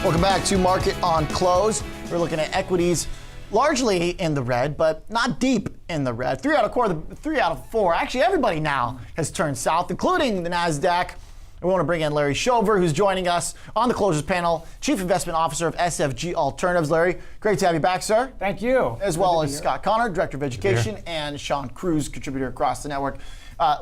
Welcome back to Market on Close. We're looking at equities largely in the red, but not deep in the red. Three out of four. Actually, everybody now has turned south, including the NASDAQ. We want to bring in Larry Schover, who's joining us on the Closers panel, Chief Investment Officer of SFG Alternatives. Larry, great to have you back, sir. Thank you. As well as Scott Connor, Director of Education, and Sean Cruz, contributor across the network.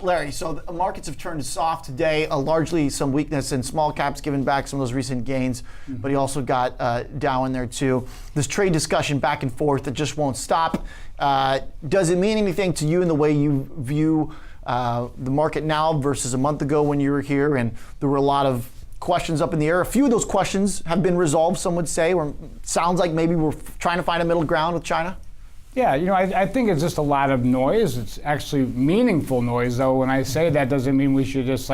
Larry, so the markets have turned soft today, largely some weakness in small caps giving back some of those recent gains, but he also got Dow in there too. This trade discussion back and forth that just won't stop. Does it mean anything to you in the way you view the market now versus a month ago when you were here and there were a lot of questions up in the air? A few of those questions have been resolved, some would say, or sounds like maybe we're trying to find a middle ground with China. Yeah, I think it's just a lot of noise. It's actually meaningful noise, though. When I say that, doesn't mean we should just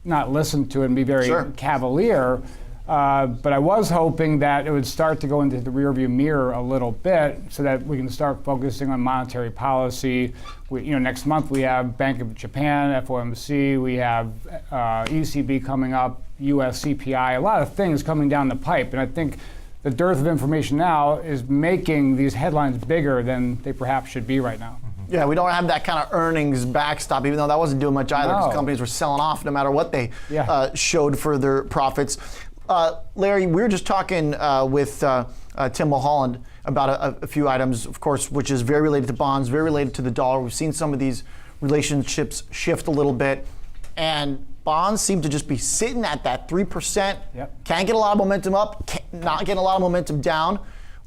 not listen to it and be very cavalier. But I was hoping that it would start to go into the rearview mirror a little bit so that we can start focusing on monetary policy. Next month we have Bank of Japan, FOMC, we have ECB coming up, US CPI, a lot of things coming down the pipe. And I think the dearth of information now is making these headlines bigger than they perhaps should be right now. Yeah, we don't have that kind of earnings backstop, even though that wasn't doing much either, because companies were selling off no matter what they showed for their profits. Larry, we were just talking with Tim Mulholland about a few items, of course, which is very related to bonds, very related to the dollar. We've seen some of these relationships shift a little bit, and bonds seem to just be sitting at that 3%. Can't get a lot of momentum up, not getting a lot of momentum down.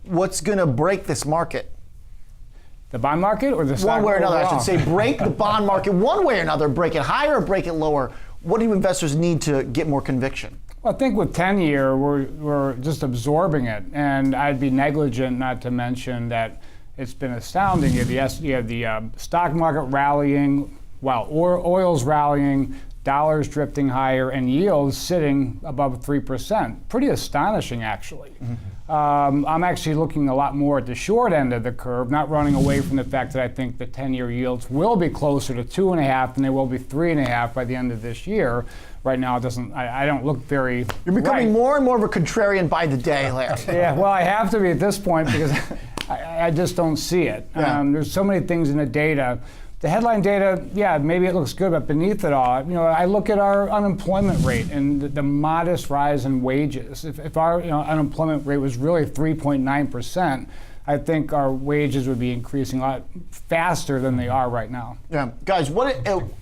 What's going to break this market? The bond market or the stock? One way or another, I should say. Break the bond market one way or another. Break it higher or break it lower. What do investors need to get more conviction? Well, I think with 10-year, we're just absorbing it. And I'd be negligent not to mention that it's been astounding. You have the stock market rallying while oil's rallying, dollars drifting higher, and yields sitting above 3%. Pretty astonishing, actually. I'm actually looking a lot more at the short end of the curve, not running away from the fact that I think the 10-year yields will be closer to 2.5 than they will be 3.5 by the end of this year. Right now, it doesn't. I don't look very. You're becoming more and more of a contrarian by the day, Larry. Yeah, well, I have to be at this point because I just don't see it. There's so many things in the data. The headline data, maybe it looks good, but beneath it all, I look at our unemployment rate and the modest rise in wages. If our unemployment rate was really 3.9%, I think our wages would be increasing a lot faster than they are right now. Yeah, guys,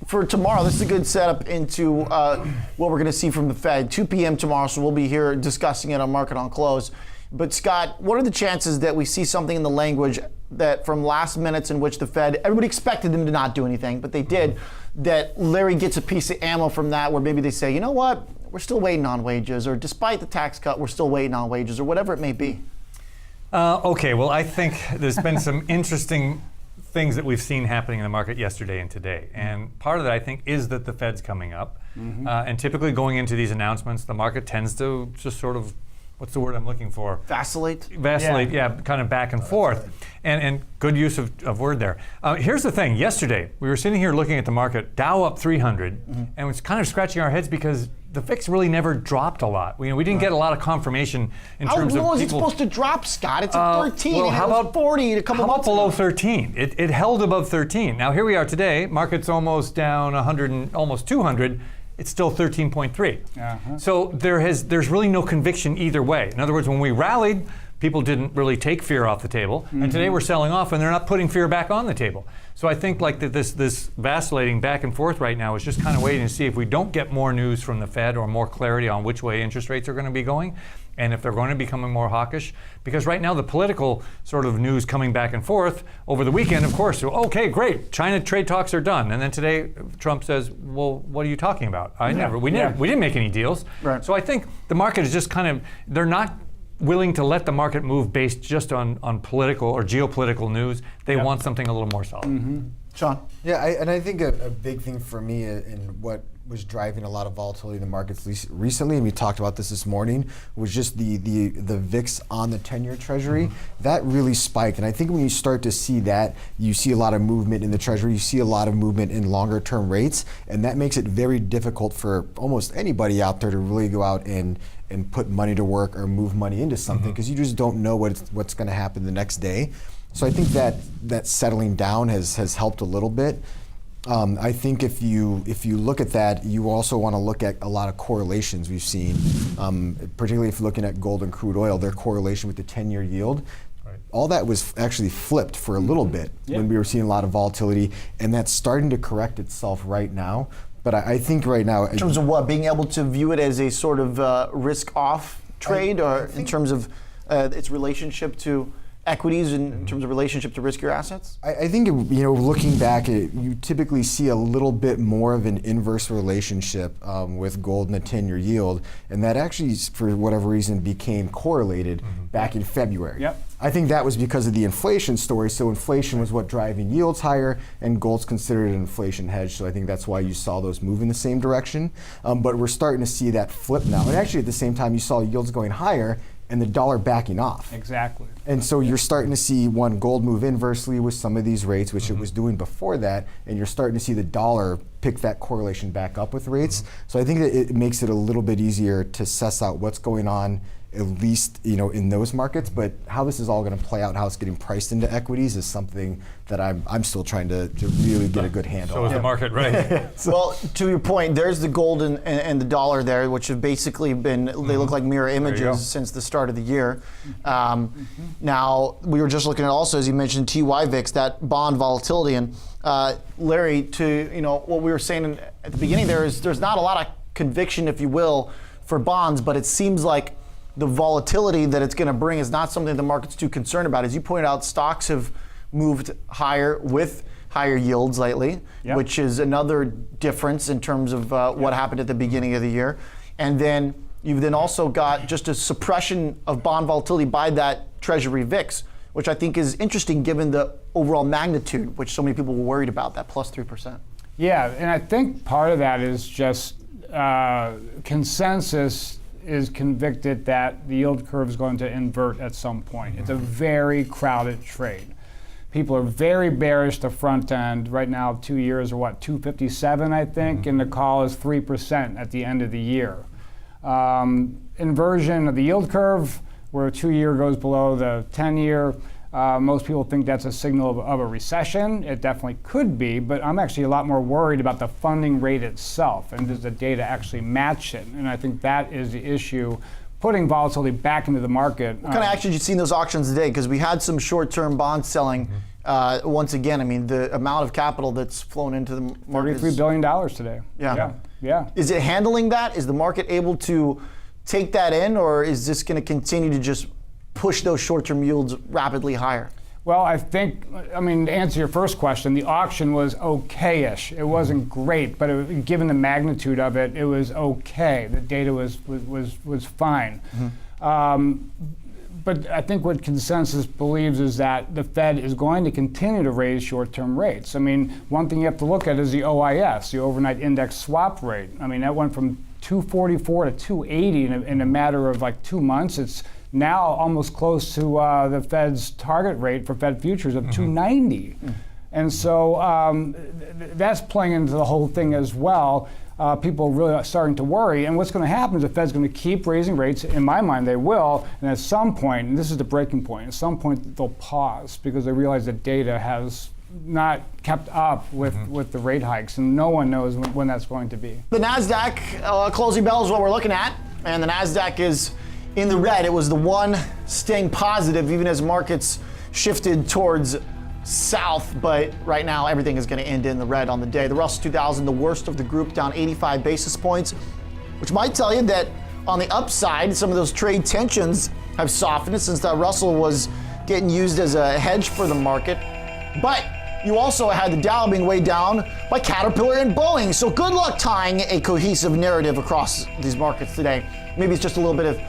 for tomorrow, this is a good setup into what we're going to see from the Fed. 2 p.m. tomorrow, so we'll be here discussing it on Market on Close. But Scott, what are the chances that we see something in the language that from last minutes in which the Fed, everybody expected them to not do anything, but they did, that Larry gets a piece of ammo from that where maybe they say, you know what, we're still waiting on wages, or despite the tax cut, we're still waiting on wages, or whatever it may be? Okay, well, I think there's been some interesting things that we've seen happening in the market yesterday and today. And part of that, I think, is that the Fed's coming up. And typically going into these announcements, the market tends to just sort of, what's the word I'm looking for? Vacillate, kind of back and forth. And good use of word there. Here's the thing, yesterday, we were sitting here looking at the market, Dow up 300, and was kind of scratching our heads because the VIX really never dropped a lot. We didn't get a lot of confirmation in terms of How low is it supposed to drop, Scott? It's at 13, well, how about 40 a couple months ago? How about below 13? It held above 13. Now here we are today, market's almost down 100 and almost 200. It's still 13.3. So there's really no conviction either way. In other words, when we rallied, people didn't really take fear off the table. And today we're selling off and they're not putting fear back on the table. So I think this vacillating back and forth right now is just kind of waiting to see if we don't get more news from the Fed or more clarity on which way interest rates are going to be going, and if they're going to be becoming more hawkish. Because right now the political sort of news coming back and forth over the weekend, of course, okay, great, China trade talks are done. And then today Trump says, well, what are you talking about? We didn't make any deals. Right. So I think the market is just kind of, they're not willing to let the market move based just on political or geopolitical news. They want something a little more solid. Sean? Yeah, and I think a big thing for me in what was driving a lot of volatility in the markets recently, and we talked about this morning, was just the VIX on the 10-year Treasury. That really spiked, and I think when you start to see that, you see a lot of movement in the Treasury, you see a lot of movement in longer term rates, and that makes it very difficult for almost anybody out there to really go out and put money to work or move money into something, because you just don't know what's going to happen the next day. So I think that settling down has helped a little bit. I think if you look at that, you also want to look at a lot of correlations we've seen, particularly if you're looking at gold and crude oil, their correlation with the 10-year yield. Right. All that was actually flipped for a little bit when we were seeing a lot of volatility, and that's starting to correct itself right now. But I think right now, in terms of what, being able to view it as a sort of risk-off trade, or in terms of its relationship to equities, in terms of relationship to riskier assets? I think, looking back, you typically see a little bit more of an inverse relationship with gold and the 10-year yield, and that actually, for whatever reason, became correlated back in February. Yep. I think that was because of the inflation story. So inflation was what driving yields higher, and gold's considered an inflation hedge. So I think that's why you saw those move in the same direction. But we're starting to see that flip now. And actually, at the same time, you saw yields going higher and the dollar backing off. Exactly. And so you're starting to see gold move inversely with some of these rates, which it was doing before that, and you're starting to see the dollar pick that correlation back up with rates. So I think that it makes it a little bit easier to suss out what's going on, at least in those markets. But how this is all going to play out and how it's getting priced into equities is something that I'm still trying to really get a good handle on. So is the market, right? Well, to your point, there's the gold and the dollar there, which have basically been, they look like mirror images since the start of the year. Now, we were just looking at also, as you mentioned, TY VIX, that bond volatility. And Larry, to what we were saying at the beginning there's not a lot of conviction, if you will, for bonds, but it seems like the volatility that it's going to bring is not something the market's too concerned about. As you pointed out, stocks have moved higher with higher yields lately, which is another difference in terms of what happened at the beginning of the year. And then you've also got just a suppression of bond volatility by that Treasury VIX, which I think is interesting given the overall magnitude, which so many people were worried about, that plus 3%. Yeah, and I think part of that is just consensus is convicted that the yield curve is going to invert at some point. It's a very crowded trade. People are very bearish the front end. Right now, 2 years are 257, I think, and the call is 3% at the end of the year. Inversion of the yield curve, where a 2-year goes below the 10-year, most people think that's a signal of a recession. It definitely could be, but I'm actually a lot more worried about the funding rate itself, and does the data actually match it? And I think that is the issue, putting volatility back into the market. What kind of action did you see in those auctions today? Because we had some short-term bond selling. Once again, I mean, the amount of capital that's flown into the market $33 billion today. Yeah. Is it handling that? Is the market able to take that in, or is this going to continue to just push those short-term yields rapidly higher? Well, I think, to answer your first question, the auction was okay-ish. It wasn't great, but given the magnitude of it, it was okay. The data was fine. But I think what consensus believes is that the Fed is going to continue to raise short-term rates. One thing you have to look at is the OIS, the overnight index swap rate. That went from 244 to 280 in a matter of 2 months. It's now almost close to the Fed's target rate for Fed futures of 290. And so that's playing into the whole thing as well. People really are starting to worry. And what's going to happen is the Fed's going to keep raising rates. In my mind, they will. And at some point, and this is the breaking point, at some point they'll pause because they realize that data has not kept up with the rate hikes, and no one knows when that's going to be. The NASDAQ closing bell is what we're looking at, and the NASDAQ is in the red. It was the one staying positive even as markets shifted towards south, but right now everything is going to end in the red on the day. The Russell 2000, the worst of the group, down 85 basis points, which might tell you that on the upside, some of those trade tensions have softened since that Russell was getting used as a hedge for the market. But you also had the Dow being weighed down by Caterpillar and Boeing. So good luck tying a cohesive narrative across these markets today. Maybe it's just a little bit of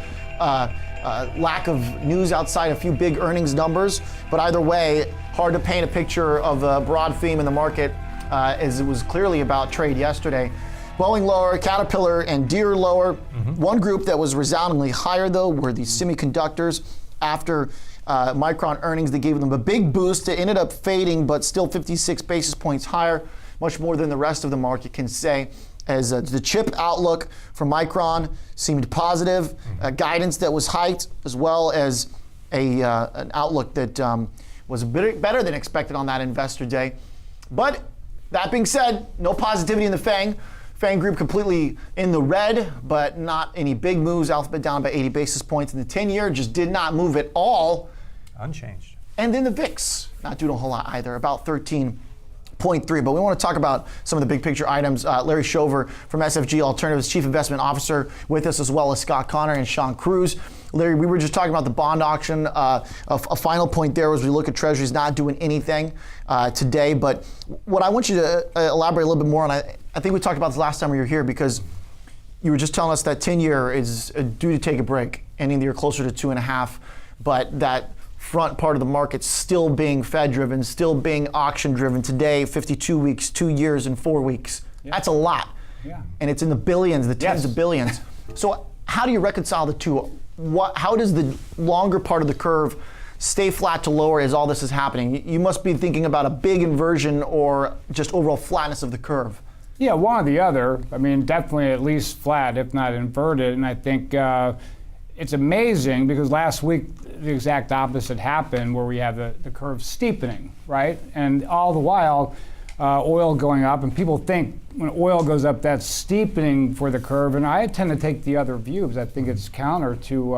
lack of news outside a few big earnings numbers. But either way, hard to paint a picture of a broad theme in the market, as it was clearly about trade yesterday. Boeing lower, Caterpillar and Deere lower. One group that was resoundingly higher, though, were the semiconductors. After Micron earnings, they gave them a big boost. It ended up fading, but still 56 basis points higher, much more than the rest of the market can say, as the chip outlook for Micron seemed positive, guidance that was hiked, as well as an outlook that was a bit better than expected on that investor day. But that being said, no positivity in the FANG. FANG group completely in the red, but not any big moves. Alphabet down by 80 basis points. And the 10-year just did not move at all. Unchanged. And then the VIX, not doing a whole lot either, about 13.3. But we want to talk about some of the big picture items. Larry Shover from SFG Alternatives, Chief Investment Officer, with us, as well as Scott Connor and Sean Cruz. Larry, we were just talking about the bond auction. A final point there was we look at Treasuries not doing anything today. But what I want you to elaborate a little bit more on, I think we talked about this last time we were here, because you were just telling us that 10-year is due to take a break, ending the year closer to 2.5, but that front part of the market still being Fed-driven, still being auction-driven. Today, 52 weeks, 2 years, and 4 weeks. Yeah. That's a lot. Yeah. And it's in the billions, the tens of billions. So how do you reconcile the two? How does the longer part of the curve stay flat to lower as all this is happening? You must be thinking about a big inversion or just overall flatness of the curve. Yeah, one or the other. I mean, definitely at least flat, if not inverted. And I think it's amazing because last week the exact opposite happened, where we have the curve steepening, right? And all the while, oil going up, and people think when oil goes up, that's steepening for the curve. And I tend to take the other view because I think it's counter to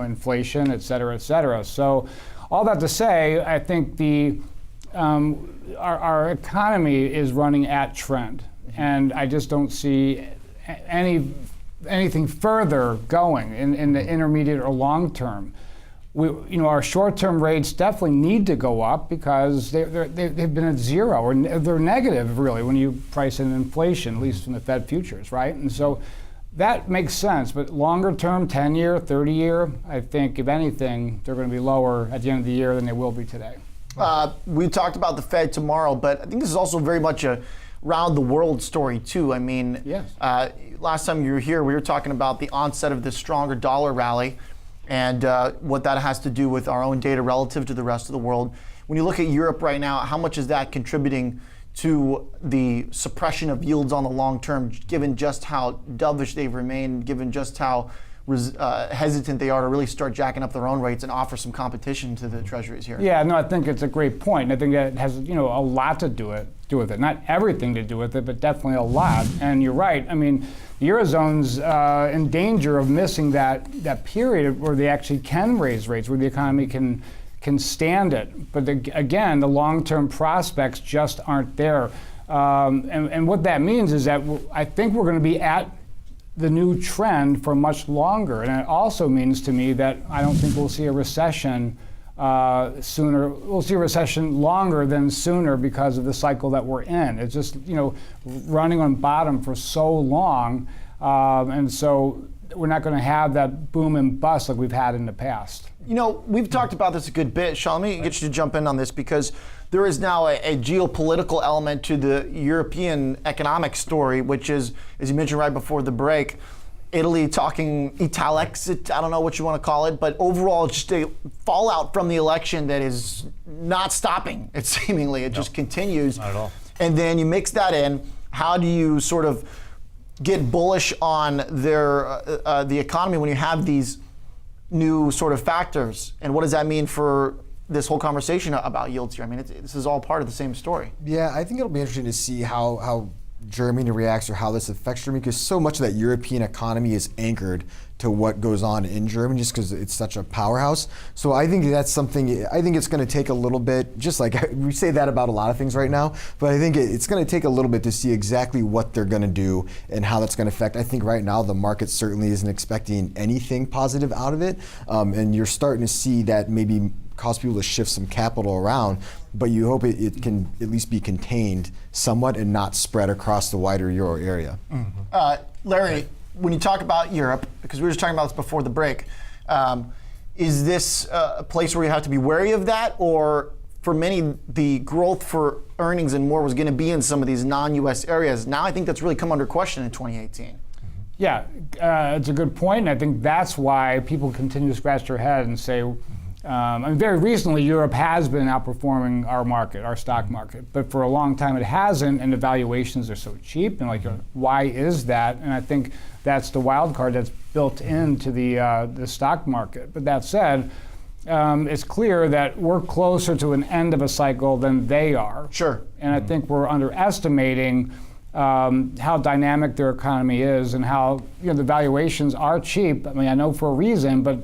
inflation, et cetera, et cetera. So all that to say, I think our economy is running at trend. And I just don't see anything further going in the intermediate or long term. Our short-term rates definitely need to go up because they've been at zero, or they're negative, really, when you price in inflation, at least from the Fed futures, right? And so that makes sense. But longer term, 10-year, 30-year, I think, if anything, they're going to be lower at the end of the year than they will be today. We talked about the Fed tomorrow, but I think this is also very much a round the world story too. I mean, yes. Last time you were here, we were talking about the onset of this stronger dollar rally and what that has to do with our own data relative to the rest of the world. When you look at Europe right now, how much is that contributing to the suppression of yields on the long term, given just how dovish they've remained, given just how hesitant they are to really start jacking up their own rates and offer some competition to the treasuries here? Yeah, no, I think it's a great point. I think that has a lot to do with it. Not everything to do with it, but definitely a lot. And you're right. I mean, the Eurozone's in danger of missing that period where they actually can raise rates, where the economy can stand it. But again, the long-term prospects just aren't there. And what that means is that I think we're going to be at the new trend for much longer. And it also means to me that I don't think we'll see a recession sooner. We'll see a recession longer than sooner because of the cycle that we're in. It's just, running on bottom for so long. And so we're not going to have that boom and bust like we've had in the past. We've talked about this a good bit. Sean, let me get you to jump in on this, because there is now a geopolitical element to the European economic story, which is, as you mentioned right before the break, Italy talking Italexit, I don't know what you want to call it, but overall just a fallout from the election that is not stopping. It seemingly, it just continues. Not at all. And then you mix that in, how do you sort of get bullish on the economy when you have these new sort of factors? And what does that mean for this whole conversation about yields here? I mean, this is all part of the same story. Yeah, I think it'll be interesting to see how Germany reacts or how this affects Germany, because so much of that European economy is anchored to what goes on in Germany just because it's such a powerhouse. So I think that's something, I think it's going to take a little bit, just like we say that about a lot of things right now, but I think it's going to take a little bit to see exactly what they're going to do and how that's going to affect. I think right now the market certainly isn't expecting anything positive out of it, and you're starting to see that maybe cause people to shift some capital around, but you hope it can at least be contained somewhat and not spread across the wider euro area. Mm-hmm. Larry, when you talk about Europe, because we were just talking about this before the break, is this a place where you have to be wary of that, or for many, the growth for earnings and more was going to be in some of these non-U.S. areas. Now I think that's really come under question in 2018. Yeah, it's a good point. And I think that's why people continue to scratch their head and say, very recently, Europe has been outperforming our market, our stock market, but for a long time it hasn't, and the valuations are so cheap. And why is that? And I think that's the wild card that's built into the stock market. But that said, it's clear that we're closer to an end of a cycle than they are. Sure. And I think we're underestimating how dynamic their economy is and how the valuations are cheap. I mean, I know for a reason, but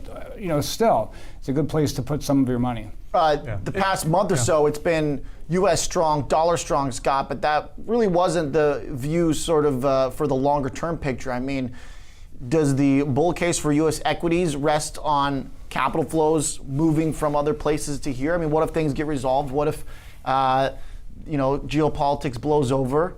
still, it's a good place to put some of your money. The past month or so, it's been U.S. strong, dollar strong, Scott, but that really wasn't the view sort of for the longer term picture. I mean, does the bull case for U.S. equities rest on capital flows moving from other places to here? I mean, what if things get resolved? What if geopolitics blows over,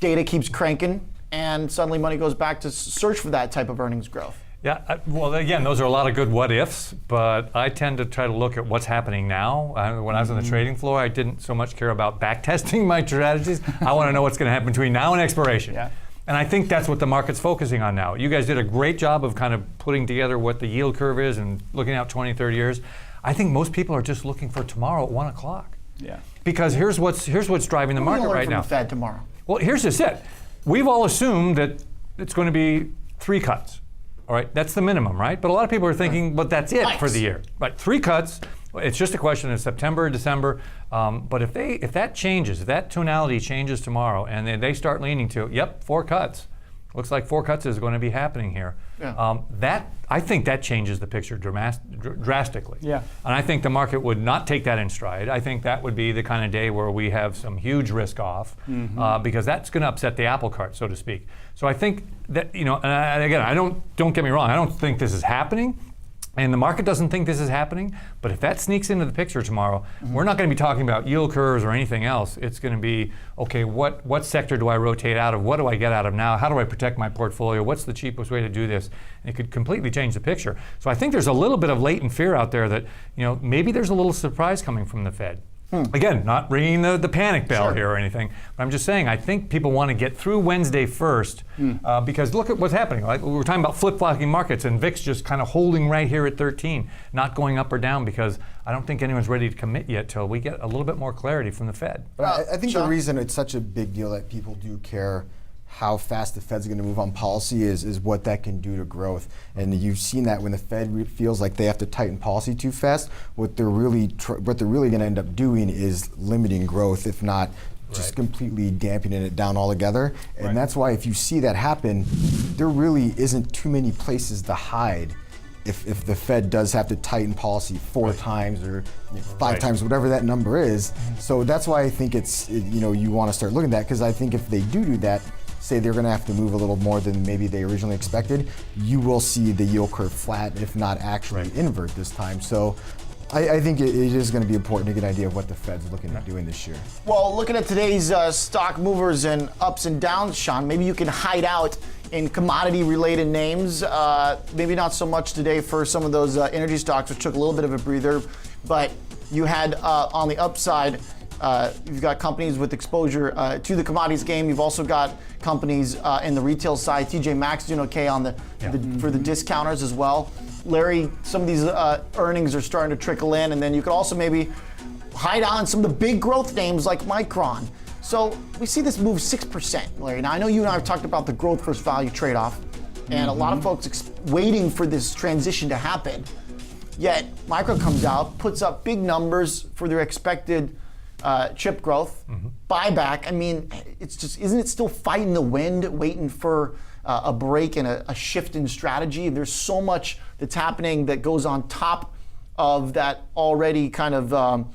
data keeps cranking, and suddenly money goes back to search for that type of earnings growth? Yeah, well, again, those are a lot of good what ifs, but I tend to try to look at what's happening now. When I was on the trading floor, I didn't so much care about back testing my strategies. I want to know what's going to happen between now and expiration. Yeah. And I think that's what the market's focusing on now. You guys did a great job of kind of putting together what the yield curve is and looking out 20, 30 years. I think most people are just looking for tomorrow at 1 o'clock. Yeah. Because here's what's driving the market right now. The Fed tomorrow. Well, here's just it. We've all assumed that it's going to be 3 cuts. All right, that's the minimum, right? But a lot of people are thinking, but that's it for the year. Right, 3 cuts. It's just a question of September, December. But if that changes, if that tonality changes tomorrow, and they start leaning to, 4 cuts. Looks like 4 cuts is going to be happening here. Yeah. I think that changes the picture drastically. Yeah. And I think the market would not take that in stride. I think that would be the kind of day where we have some huge risk off, because that's going to upset the apple cart, so to speak. So I think that, and again, don't get me wrong, I don't think this is happening. And the market doesn't think this is happening, but if that sneaks into the picture tomorrow, we're not going to be talking about yield curves or anything else. It's going to be, okay, what sector do I rotate out of? What do I get out of now? How do I protect my portfolio? What's the cheapest way to do this? And it could completely change the picture. So I think there's a little bit of latent fear out there that, maybe there's a little surprise coming from the Fed. Again, not ringing the panic bell here or anything, but I'm just saying I think people want to get through Wednesday first, because look at what's happening. Like, we're talking about flip-flopping markets and VIX just kind of holding right here at 13, not going up or down, because I don't think anyone's ready to commit yet till we get a little bit more clarity from the Fed. But I think the reason it's such a big deal that people do care how fast the Fed's going to move on policy is what that can do to growth. And you've seen that when the Fed feels like they have to tighten policy too fast, what they're really going to end up doing is limiting growth, if not just completely dampening it down altogether. And that's why if you see that happen, there really isn't too many places to hide if the Fed does have to tighten policy 4 times or 5 times, whatever that number is. So that's why I think it's, you want to start looking at that, because I think if they do that, say they're going to have to move a little more than maybe they originally expected, you will see the yield curve flat, if not actually invert this time. So I think it is going to be important to get an idea of what the Fed's looking at doing this year. Well, looking at today's stock movers and ups and downs, Sean, maybe you can hide out in commodity-related names. Maybe not so much today for some of those energy stocks, which took a little bit of a breather, but you had on the upside, you've got companies with exposure to the commodities game. You've also got companies in the retail side. TJ Maxx doing okay on for the discounters as well. Larry, some of these earnings are starting to trickle in, and then you could also maybe hide on some of the big growth names like Micron. So we see this move 6%, Larry. Now I know you and I have talked about the growth versus value trade-off, and a lot of folks waiting for this transition to happen. Yet Micron comes out, puts up big numbers for their expected chip growth, buyback. I mean, it's just, isn't it still fighting the wind, waiting for a break and a shift in strategy? There's so much that's happening that goes on top of that already kind of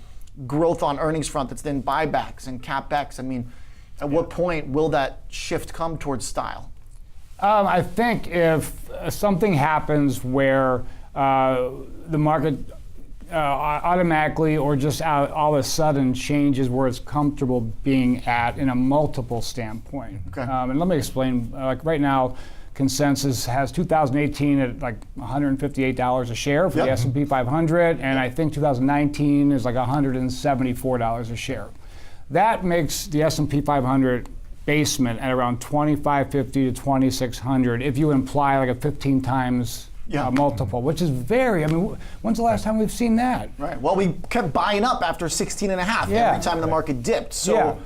growth on earnings front that's then buybacks and CapEx. I mean, at what point will that shift come towards style? I think if something happens where the market automatically or just all of a sudden changes where it's comfortable being at in a multiple standpoint. Okay. And let me explain. Like right now, consensus has 2018 at like $158 a share for the S&P 500, and I think 2019 is like $174 a share. That makes the S&P 500 basement at around 2,550 to 2,600 if you imply like a 15 times multiple, which is very, I mean, when's the last time we've seen that? Right. Well, we kept buying up after 16 and a half every time the market dipped. So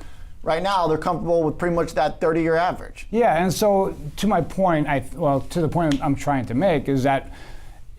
right now they're comfortable with pretty much that 30-year average. Yeah, and so to my point, to the point I'm trying to make is that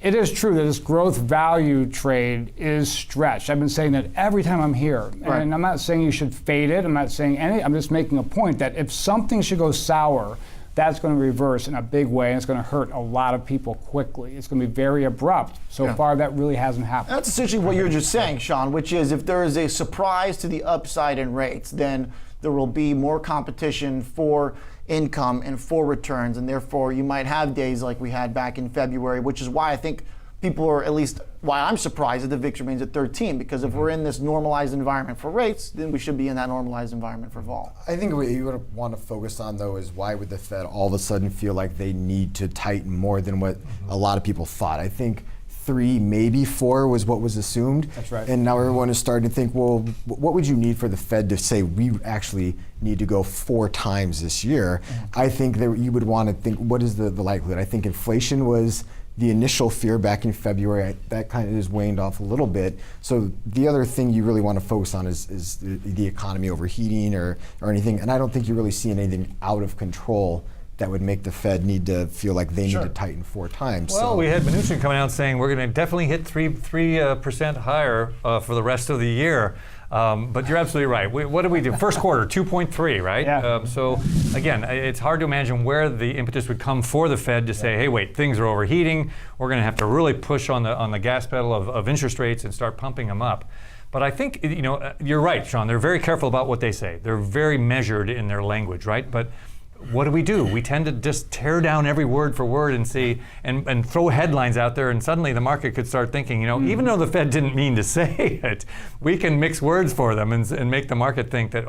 it is true that this growth value trade is stretched. I've been saying that every time I'm here. Right. And I'm not saying you should fade it. I'm not saying I'm just making a point that if something should go sour, that's going to reverse in a big way, and it's going to hurt a lot of people quickly. It's going to be very abrupt. So far, that really hasn't happened. That's essentially what you're just saying, Sean, which is if there is a surprise to the upside in rates, then there will be more competition for income and for returns, and therefore you might have days like we had back in February, which is why I think people are, at least why I'm surprised that the VIX remains at 13, because if we're in this normalized environment for rates, then we should be in that normalized environment for vol. I think what you would want to focus on, though, is why would the Fed all of a sudden feel like they need to tighten more than what a lot of people thought? I think 3, maybe 4 was what was assumed. That's right. And now everyone is starting to think, well, what would you need for the Fed to say we actually need to go 4 times this year? I think that you would want to think, what is the likelihood? I think inflation was the initial fear back in February. That kind of has waned off a little bit. So the other thing you really want to focus on is the economy overheating or anything. And I don't think you're really seeing anything out of control that would make the Fed need to feel like they need to tighten 4 times. Well, we had Mnuchin coming out saying we're going to definitely hit 3% higher for the rest of the year. But you're absolutely right. What did we do? First quarter, 2.3, right? Yeah. So again, it's hard to imagine where the impetus would come for the Fed to say, hey, wait, things are overheating. We're going to have to really push on the gas pedal of interest rates and start pumping them up. But I think, you're right, Sean. They're very careful about what they say. They're very measured in their language, right? But what do? We tend to just tear down every word for word and see and throw headlines out there, and suddenly the market could start thinking, even though the Fed didn't mean to say it, we can mix words for them and make the market think that,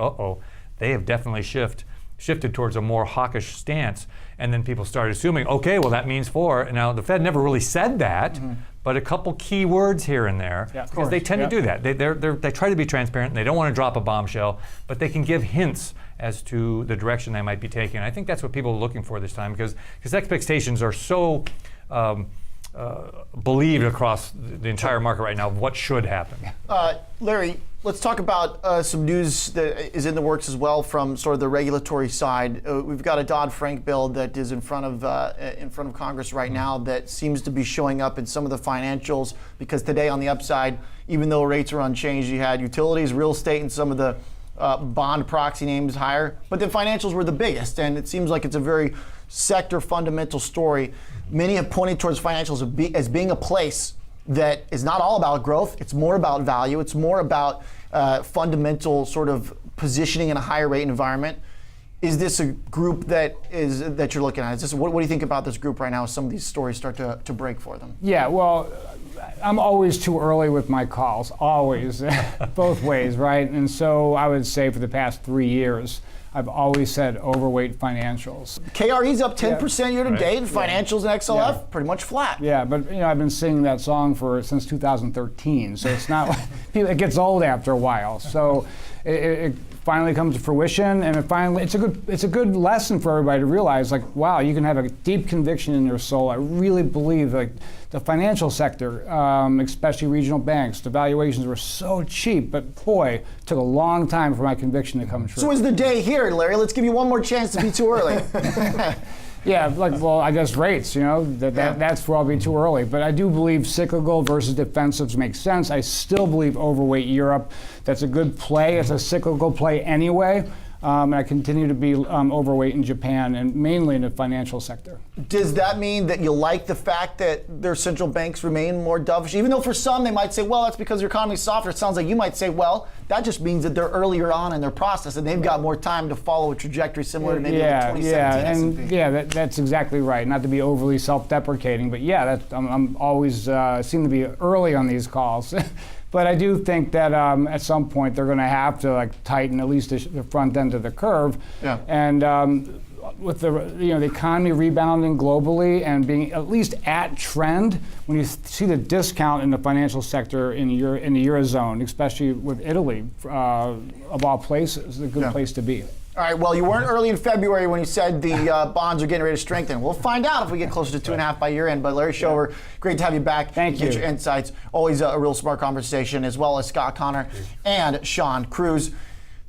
they have definitely shifted towards a more hawkish stance. And then people start assuming, okay, well that means 4. Now the Fed never really said that, but a couple key words here and there, because they tend to do that. They try to be transparent, and they don't want to drop a bombshell, but they can give hints as to the direction they might be taking. And I think that's what people are looking for this time, because expectations are so believed across the entire market right now of what should happen. Larry, let's talk about some news that is in the works as well from sort of the regulatory side. We've got a Dodd-Frank bill that is in front of Congress right now that seems to be showing up in some of the financials, because today on the upside, even though rates are unchanged, you had utilities, real estate, and some of the bond proxy names higher, but the financials were the biggest, and it seems like it's a very sector fundamental story. Many have pointed towards financials as being a place that is not all about growth. It's more about value. It's more about fundamental sort of positioning in a higher rate environment. Is this a group that you're looking at? What do you think about this group right now as some of these stories start to break for them? Yeah, well, I'm always too early with my calls, always, both ways, right? And so I would say for the past 3 years, I've always said overweight financials. KRE's up 10% year to date, and financials and XLF pretty much flat. Yeah, but I've been singing that song since 2013, so it's not it gets old after a while. So it finally comes to fruition, and it's a good lesson for everybody to realize, like, wow, you can have a deep conviction in your soul. I really believe, like, the financial sector, especially regional banks, the valuations were so cheap, but boy, it took a long time for my conviction to come true. So is the day here, Larry? Let's give you one more chance to be too early. Yeah, I guess rates, that's probably too early. But I do believe cyclical versus defensives makes sense. I still believe overweight Europe. That's a good play. It's a cyclical play anyway. And I continue to be overweight in Japan, and mainly in the financial sector. Does that mean that you like the fact that their central banks remain more dovish? Even though for some they might say, well, that's because your economy's softer. It sounds like you might say, well, that just means that they're earlier on in their process and they've got more time to follow a trajectory similar to maybe the 2017 S&P. That's exactly right. Not to be overly self-deprecating, but I'm always seem to be early on these calls. But I do think that at some point they're going to have to tighten at least the front end of the curve. Yeah. And with the economy rebounding globally and being at least at trend, when you see the discount in the financial sector in the Eurozone, especially with Italy, of all places, is a good place to be. All right, well, you weren't early in February when you said the bonds are getting ready to strengthen. We'll find out if we get closer to 2.5 by year end. But Larry Shover, great to have you back. Thank you. Get your insights. Always a real smart conversation, as well as Scott Connor and Sean Cruz.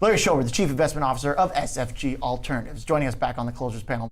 Larry Shover, the Chief Investment Officer of SFG Alternatives, joining us back on the Closers panel.